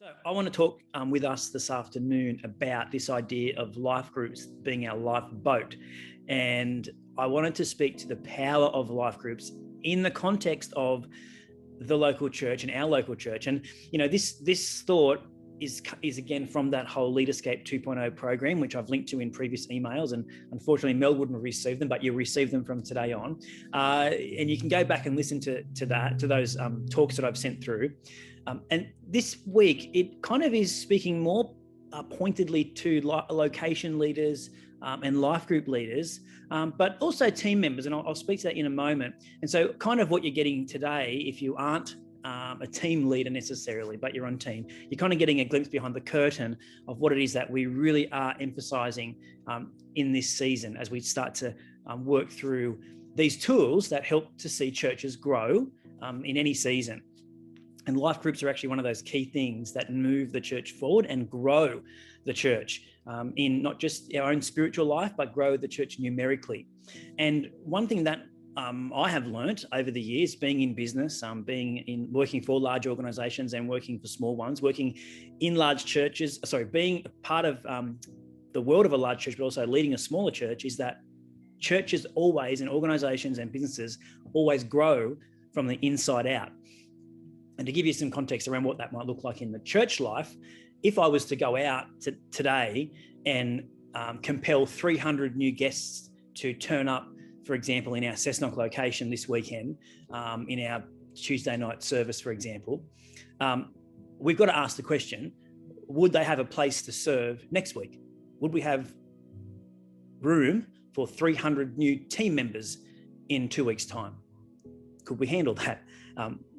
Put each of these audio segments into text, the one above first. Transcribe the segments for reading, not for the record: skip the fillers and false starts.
So I want to talk with us this afternoon about this idea of life groups being our lifeboat. And I wanted to speak to the power of life groups in the context of the local church and our local church. And, you know, this thought is again from that whole Leaderscape 2.0 program, which I've linked to in previous emails. And unfortunately, Mel wouldn't receive them, but you'll receive them from today on. And you can go back and listen to those talks that I've sent through. And this week, it kind of is speaking more pointedly to location leaders and life group leaders, but also team members. And I'll speak to that in a moment. And so kind of what you're getting today, if you aren't a team leader necessarily, but you're on team, you're kind of getting a glimpse behind the curtain of what it is that we really are emphasizing in this season as we start to work through these tools that help to see churches grow in any season. And life groups are actually one of those key things that move the church forward and grow the church in not just our own spiritual life, but grow the church numerically. And one thing that I have learnt over the years, being in business, working for large organisations and working for small ones, working in large churches, being a part of the world of a large church, but also leading a smaller church, is that churches always, and organisations and businesses always grow from the inside out. And to give you some context around what that might look like in the church life, if I was to go out today and compel 300 new guests to turn up, for example, in our Cessnock location this weekend, in our Tuesday night service, for example, we've got to ask the question, would they have a place to serve next week? Would we have room for 300 new team members in 2 weeks' time? Could we handle that?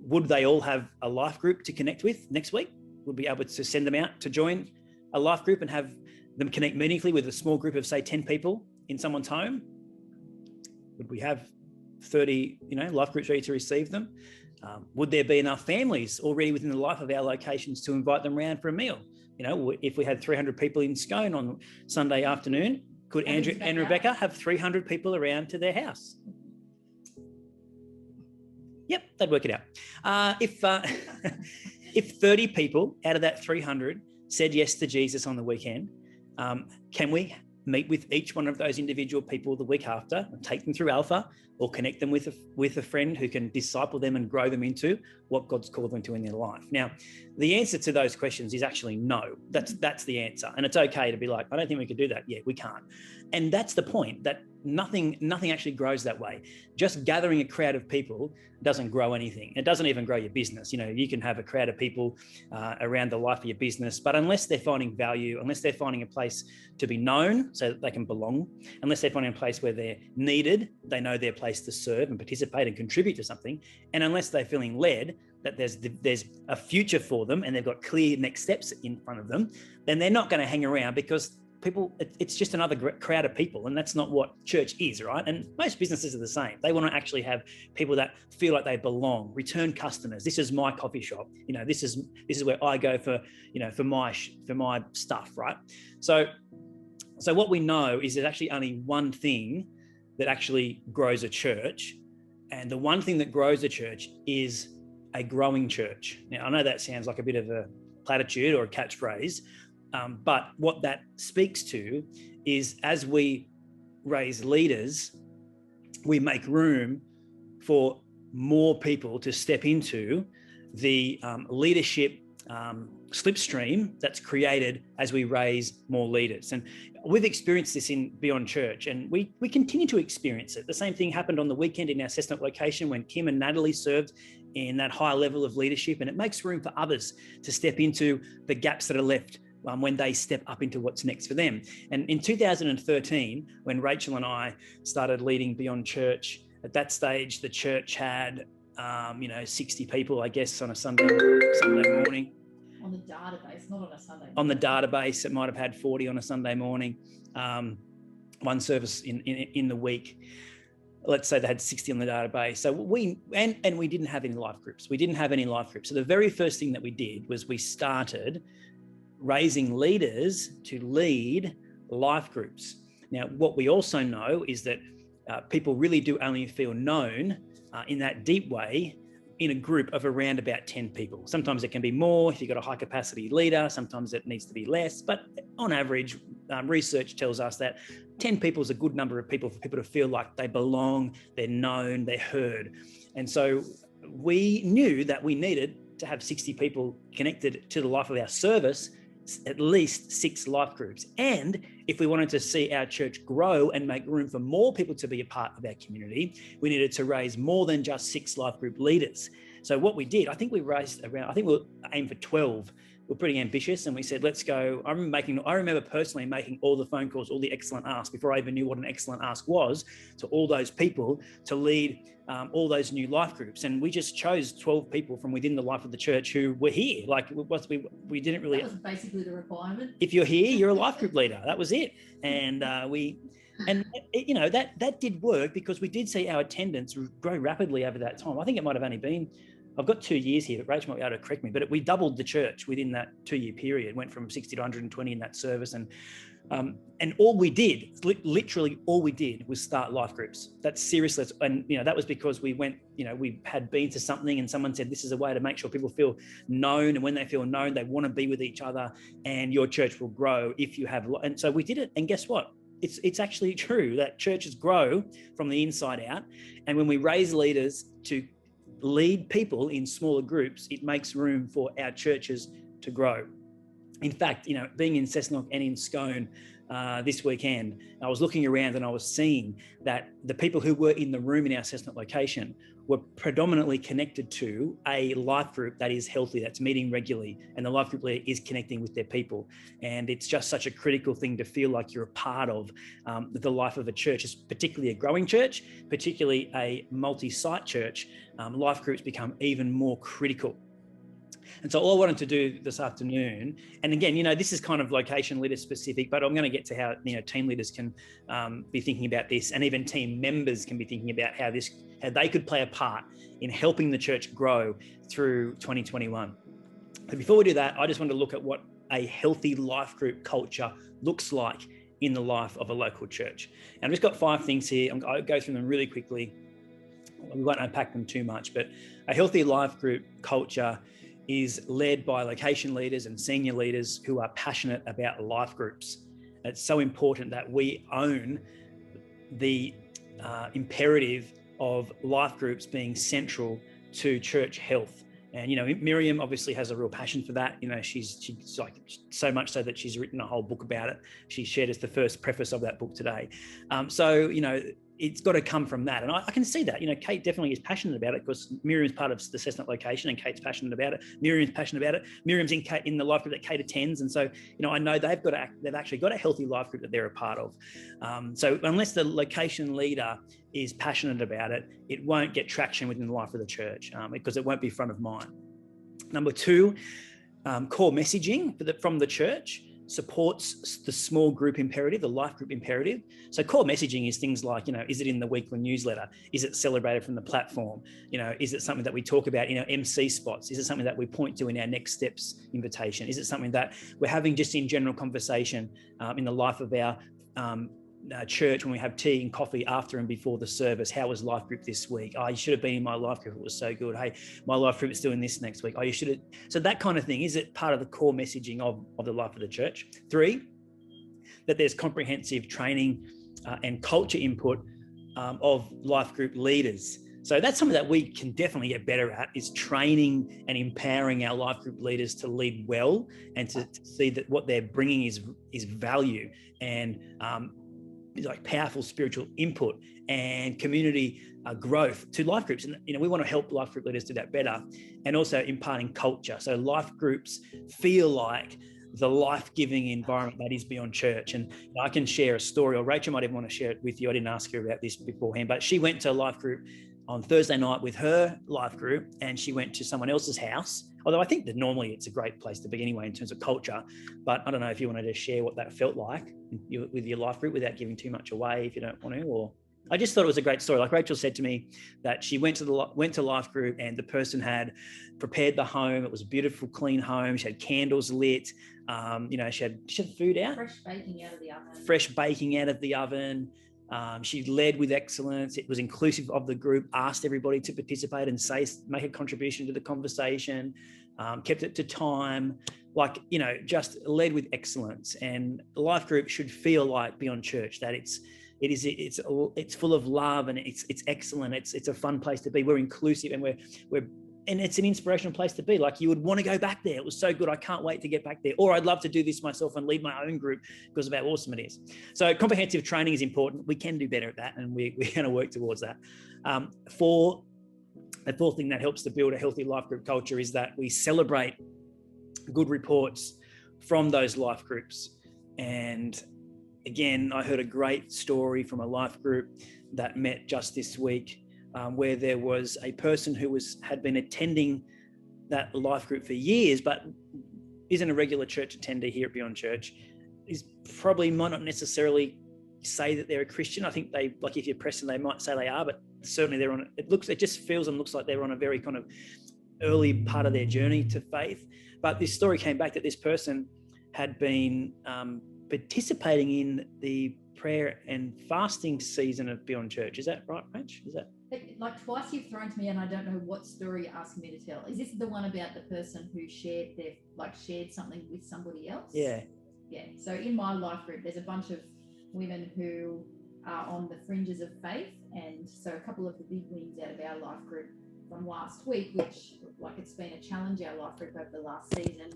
Would they all have a life group to connect with next week? Would we be able to send them out to join a life group and have them connect meaningfully with a small group of, say, 10 people in someone's home? Would we have 30, life groups ready to receive them? Would there be enough families already within the life of our locations to invite them around for a meal? If we had 300 people in Scone on Sunday afternoon, could Andrew and Rebecca have 300 people around to their house? Yep, they'd work it out. If 30 people out of that 300 said yes to Jesus on the weekend, can we meet with each one of those individual people the week after and take them through Alpha, or connect them with a friend who can disciple them and grow them into what God's called them to in their life? Now, the answer to those questions is actually no. That's the answer. And it's okay to be like, I don't think we could do that. Yeah, we can't. And that's the point, that nothing actually grows that way. Just gathering a crowd of people doesn't grow anything. It doesn't even grow your business. You can have a crowd of people around the life of your business, but unless they're finding value, unless they're finding a place to be known so that they can belong, unless they're finding a place where they're needed, they know their place to serve and participate and contribute to something, and unless they're feeling led that there's a future for them and they've got clear next steps in front of them, then they're not going to hang around, because it's just another crowd of people, and that's not what church is, right? And most businesses are the same. They want to actually have people that feel like they belong, return customers. This is my coffee shop. This is where I go for my stuff, right? So what we know is there's actually only one thing that actually grows a church, and the one thing that grows a church is a growing church. Now, I know that sounds like a bit of a platitude or a catchphrase, but what that speaks to is, as we raise leaders, we make room for more people to step into the leadership slipstream that's created as we raise more leaders. And we've experienced this in Beyond Church, and we continue to experience it. The same thing happened on the weekend in our Cessnock location when Kim and Natalie served in that high level of leadership, and it makes room for others to step into the gaps that are left when they step up into what's next for them. And in 2013, when Rachel and I started leading Beyond Church, at that stage, the church had 60 people, I guess, on a Sunday morning. On the database, not on a Sunday morning. On the database, it might have had 40 on a Sunday morning, one service in the week. Let's say they had 60 on the database. So we didn't have any life groups. So the very first thing that we did was we started raising leaders to lead life groups. Now, what we also know is that people really do only feel known in that deep way in a group of around about 10 people. Sometimes it can be more if you've got a high capacity leader, sometimes it needs to be less, but on average, research tells us that 10 people is a good number of people for people to feel like they belong, they're known, they're heard. And so we knew that we needed to have 60 people connected to the life of our service, at least 6 life groups. And if we wanted to see our church grow and make room for more people to be a part of our community, we needed to raise more than just 6 life group leaders. So what we did, I think we raised around, I think we'll aim for 12. We're pretty ambitious, and we said, let's go. I remember personally making all the phone calls, all the excellent asks before I even knew what an excellent ask was, to all those people to lead all those new life groups. And we just chose 12 people from within the life of the church who were here. Like we didn't really. That was basically the requirement. If you're here, you're a life group leader. That was it. And that did work, because we did see our attendance grow rapidly over that time. I think it might have only been, I've got 2 years here, but Rachel might be able to correct me, but we doubled the church within that 2-year period, went from 60 to 120 in that service. And all we did, literally all we did, was start life groups. That's seriously, and that was because we went, we had been to something and someone said, this is a way to make sure people feel known. And when they feel known, they want to be with each other, and your church will grow if you have, and so we did it. And guess what? It's actually true that churches grow from the inside out. And when we raise leaders to lead people in smaller groups, it makes room for our churches to grow. In fact, being in Cessnock and in Scone this weekend, I was looking around and I was seeing that the people who were in the room in our Cessnock location were predominantly connected to a life group that is healthy, that's meeting regularly, and the life group leader is connecting with their people. And it's just such a critical thing to feel like you're a part of the life of a church, particularly a growing church, particularly a multi-site church. Life groups become even more critical. And so all I wanted to do this afternoon, and again, this is kind of location leader specific, but I'm going to get to how, team leaders can be thinking about this, and even team members can be thinking about how they could play a part in helping the church grow through 2021. But before we do that, I just want to look at what a healthy life group culture looks like in the life of a local church. And I've just got 5 things here. I'll go through them really quickly. We won't unpack them too much, but a healthy life group culture is led by location leaders and senior leaders who are passionate about life groups. It's so important that we own the imperative of life groups being central to church health. And, Miriam obviously has a real passion for that. She's like, so much so that she's written a whole book about it. She shared us the first preface of that book today. It's got to come from that. And I can see that, Kate definitely is passionate about it, because Miriam's part of the Cessnock location and Kate's passionate about it. Miriam's passionate about it. Miriam's in the life group that Kate attends. And so, I know they've actually got a healthy life group that they're a part of. So unless the location leader is passionate about it, it won't get traction within the life of the church, because it won't be front of mind. Number 2, core messaging from the church supports the small group imperative, the life group imperative. So core messaging is things like, is it in the weekly newsletter? Is it celebrated from the platform? Is it something that we talk about in our MC spots? Is it something that we point to in our next steps invitation? Is it something that we're having just in general conversation in the life of our church when we have tea and coffee after and before the service? How was life group this week? Oh, you should have been in my life group, it was so good. Hey, my life group is doing this next week. Oh, you should have. So that kind of thing, is it part of the core messaging of the life of the church? 3, that there's comprehensive training and culture input of life group leaders. So that's something that we can definitely get better at, is training and empowering our life group leaders to lead well, and to see that what they're bringing is value and like powerful spiritual input and community growth to life groups. And we want to help life group leaders do that better, and also imparting culture. So life groups feel like the life-giving environment that is beyond church. And I can share a story, or Rachel might even want to share it with you. I didn't ask her about this beforehand, but she went to a life group on Thursday night with her life group, and she went to someone else's house. Although I think that normally it's a great place to be anyway in terms of culture, but I don't know if you wanted to share what that felt like with your life group without giving too much away, if you don't want to. Or I just thought it was a great story. Like Rachel said to me that she went to life group, and the person had prepared the home. It was a beautiful, clean home. She had candles lit. She had food out. Fresh baking out of the oven. Fresh baking out of the oven. She led with excellence. It was inclusive of the group, asked everybody to participate and make a contribution to the conversation, kept it to time, just led with excellence. And life group should feel like Beyond Church, that it's full of love and it's excellent. It's a fun place to be. We're inclusive and and it's an inspirational place to be. Like, you would want to go back there. It was so good. I can't wait to get back there. Or I'd love to do this myself and lead my own group because of how awesome it is. So comprehensive training is important. We can do better at that, and we're going to work towards that. The fourth thing that helps to build a healthy life group culture is that we celebrate good reports from those life groups. And again, I heard a great story from a life group that met just this week, where there was a person who had been attending that life group for years, but isn't a regular church attender here at Beyond Church. Might not necessarily say that they're a Christian. I think if you press them, they might say they are, but certainly it just feels and looks like they're on a very kind of early part of their journey to faith. But this story came back that this person had been participating in the prayer and fasting season of Beyond Church. Is that right, Rach? Is that? Like, twice you've thrown to me and I don't know what story you're asking me to tell. Is this the one about the person who shared something with somebody else? Yeah. Yeah. So in my life group, there's a bunch of women who are on the fringes of faith. And so a couple of the big wins out of our life group from last week, which it's been a challenge, our life group over the last season.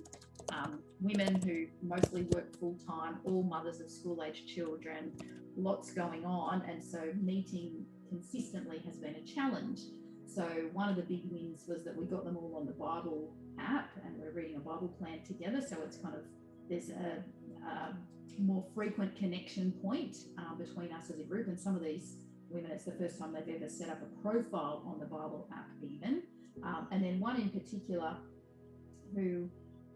Women who mostly work full-time, all mothers of school-age children, lots going on. And so meeting consistently has been a challenge. So one of the big wins was that we got them all on the Bible app, and we're reading a Bible plan together. So it's there's a more frequent connection point between us as a group. And some of these women, it's the first time they've ever set up a profile on the Bible app even. And then one in particular who,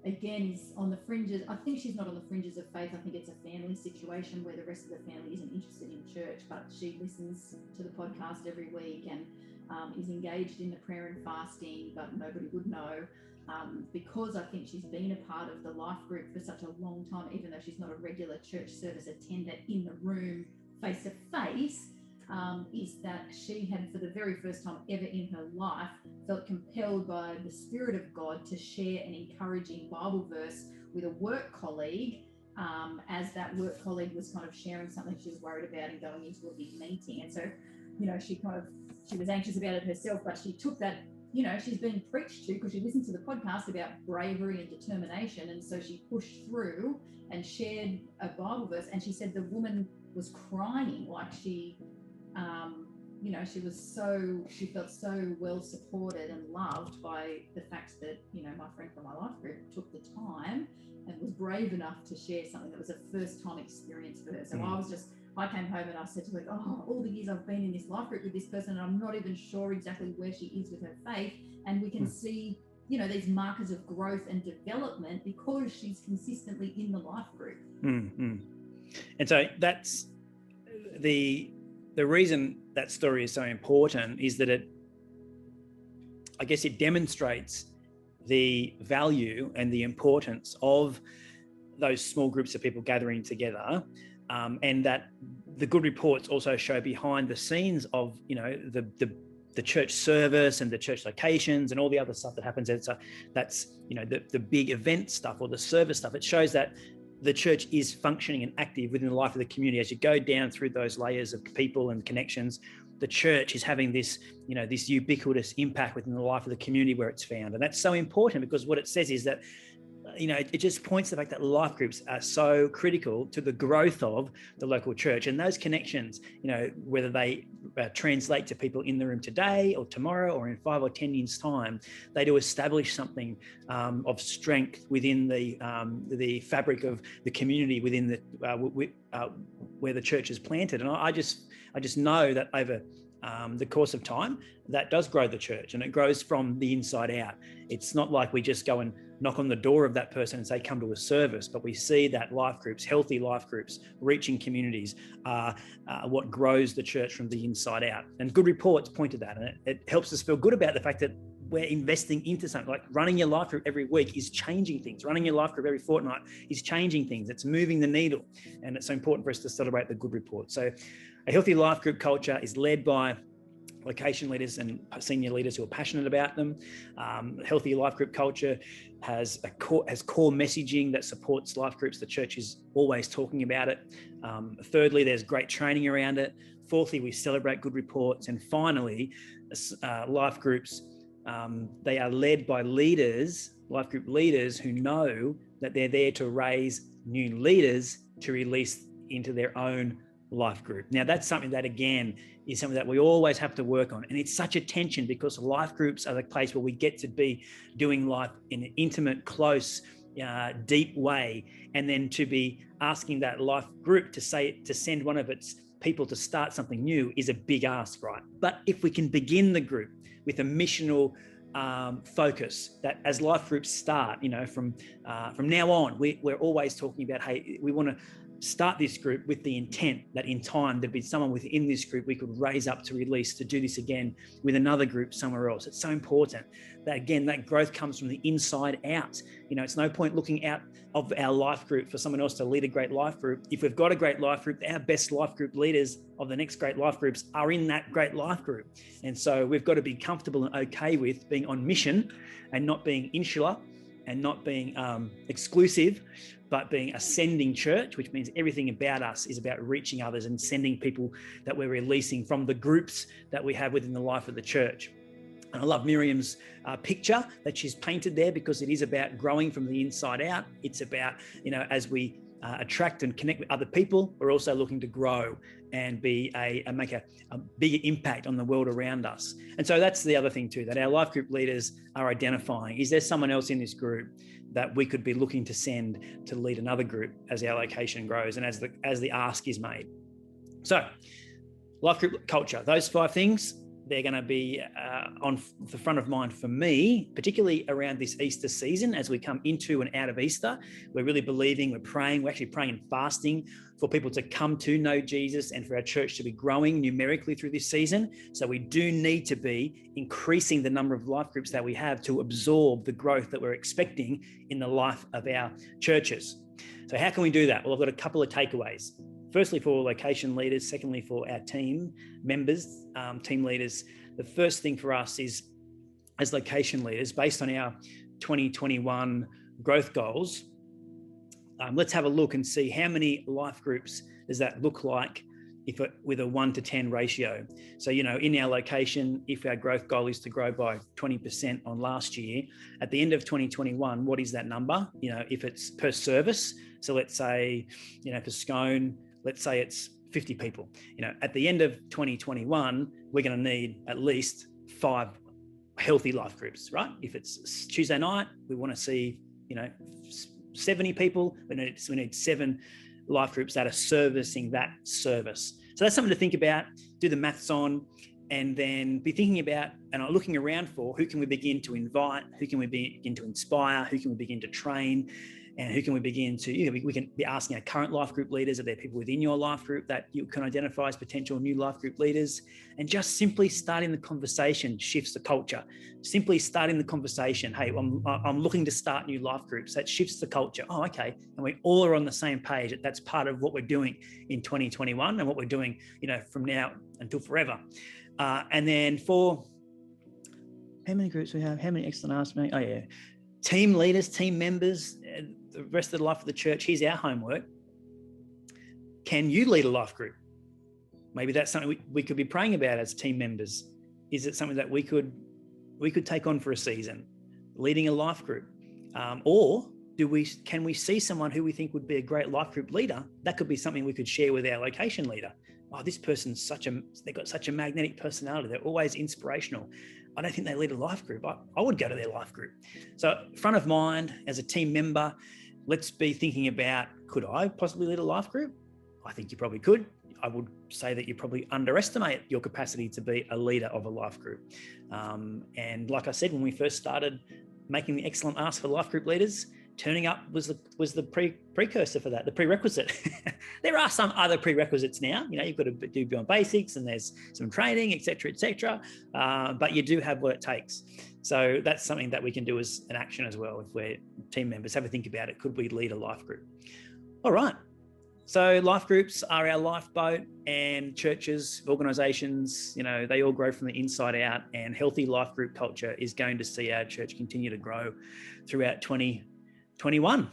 again, is on the fringes. I think she's not on the fringes of faith. I think it's a family situation where the rest of the family isn't interested in church, but she listens to the podcast every week and is engaged in the prayer and fasting, but nobody would know because I think she's been a part of the life group for such a long time, even though she's not a regular church service attender in the room face to face. Is that she had, for the very first time ever in her life, felt compelled by the Spirit of God to share an encouraging Bible verse with a work colleague, as that work colleague was kind of sharing something she was worried about and going into a big meeting. And so, she was anxious about it herself, but she took that, she's been preached to because she listened to the podcast about bravery and determination. And so she pushed through and shared a Bible verse. And she said the woman was crying, like she she felt so well supported and loved by the fact that, my friend from my life group took the time and was brave enough to share something that was a first time experience for her. So I came home and I said to her, all the years I've been in this life group with this person, and I'm not even sure exactly where she is with her faith. And we can see, these markers of growth and development because she's consistently in the life group. Mm-hmm. And so that's the reason that story is so important is that it demonstrates the value and the importance of those small groups of people gathering together, and that the good reports also show behind the scenes of the church service and the church locations and all the other stuff that happens. And so that's the big event stuff or the service stuff. It shows that the church is functioning and active within the life of the community. As you go down through those layers of people and connections, the church is having this, this ubiquitous impact within the life of the community where it's found. And that's so important because what it says is that, it just points to the fact that life groups are so critical to the growth of the local church. And those connections, whether they translate to people in the room today or tomorrow or in 5 or 10 years' time, they do establish something of strength within the fabric of the community within where the church is planted. And I just know that over the course of time, that does grow the church, and it grows from the inside out. It's not like we just go and knock on the door of that person and say, come to a service, but we see that life groups, healthy life groups, reaching communities are what grows the church from the inside out. And good reports point to that, and it helps us feel good about the fact that we're investing into something. Like running your life group every week is changing things. Running your life group every fortnight is changing things. It's moving the needle. And it's so important for us to celebrate the good report. So a healthy life group culture is led by location leaders and senior leaders who are passionate about them. Healthy life group culture has core messaging that supports life groups. The church is always talking about it. Thirdly, there's great training around it. Fourthly, we celebrate good reports. And finally, life groups, they are led by leaders, life group leaders who know that they're there to raise new leaders to release into their own life group. Now, that's something that, again, is something that we always have to work on. And it's such a tension because life groups are the place where we get to be doing life in an intimate, close, deep way. And then to be asking that life group to send one of its people to start something new is a big ask, right? But if we can begin the group with a missional focus, that as life groups start, from now on, we're always talking about, hey, we want to start this group with the intent that in time there'd be someone within this group we could raise up to release to do this again with another group somewhere else. It's so important that, again, that growth comes from the inside out. It's no point looking out of our life group for someone else to lead a great life group. If we've got a great life group, our best life group leaders of the next great life groups are in that great life group. And so we've got to be comfortable and okay with being on mission and not being insular and not being exclusive, but being a sending church, which means everything about us is about reaching others and sending people that we're releasing from the groups that we have within the life of the church. And I love Miriam's picture that she's painted there, because it is about growing from the inside out. It's about, as we attract and connect with other people, we're also looking to grow and make a bigger impact on the world around us. And so that's the other thing too, that our life group leaders are identifying, is there someone else in this group that we could be looking to send to lead another group as our location grows and as the ask is made. So life group culture, those 5 things, they're going to be on the front of mind for me, particularly around this Easter season. As we come into and out of Easter, we're really believing, we're actually praying and fasting for people to come to know Jesus and for our church to be growing numerically through this season. So we do need to be increasing the number of life groups that we have to absorb the growth that we're expecting in the life of our churches. So how can we do that? Well, I've got a couple of takeaways. Firstly, for location leaders. Secondly, for our team members, team leaders. The first thing for us is, as location leaders, based on our 2021 growth goals, let's have a look and see how many life groups does that look like with a 1 to 10 ratio. So, in our location, if our growth goal is to grow by 20% on last year, at the end of 2021, what is that number? If it's per service. So let's say, for Scone, let's say it's 50 people. At the end of 2021, we're going to need at least 5 healthy life groups, right? If it's Tuesday night, we want to see, 70 people. We need 7 life groups that are servicing that service. So that's something to think about, do the maths on, and then be thinking about and looking around for who can we begin to invite, who can we begin to inspire, who can we begin to train, and who can we begin to, we can be asking our current life group leaders, are there people within your life group that you can identify as potential new life group leaders? And just simply starting the conversation shifts the culture. Simply starting the conversation, hey, I'm looking to start new life groups. That shifts the culture. Oh, okay. And we all are on the same page. That's part of what we're doing in 2021 and what we're doing, from now until forever. And then for how many groups we have? How many excellent asked me? Oh yeah. Team leaders, team members, the rest of the life of the church, here's our homework. Can you lead a life group? Maybe that's something we could be praying about as team members. Is it something that we could take on for a season, leading a life group? Or can we see someone who we think would be a great life group leader? That could be something we could share with our location leader. Oh, this person's they've got such a magnetic personality. They're always inspirational. I don't think they lead a life group. I would go to their life group. So front of mind as a team member, let's be thinking about, could I possibly lead a life group? I think you probably could. I would say that you probably underestimate your capacity to be a leader of a life group. And like I said, when we first started making the excellent ask for life group leaders, turning up was the precursor for that, the prerequisite. There are some other prerequisites now. You've got to do Beyond Basics, and there's some training, etc. But you do have what it takes. So that's something that we can do as an action as well. If we're team members, have a think about it. Could we lead a life group? All right. So life groups are our lifeboat, and churches, organizations, they all grow from the inside out, and healthy life group culture is going to see our church continue to grow throughout 2021.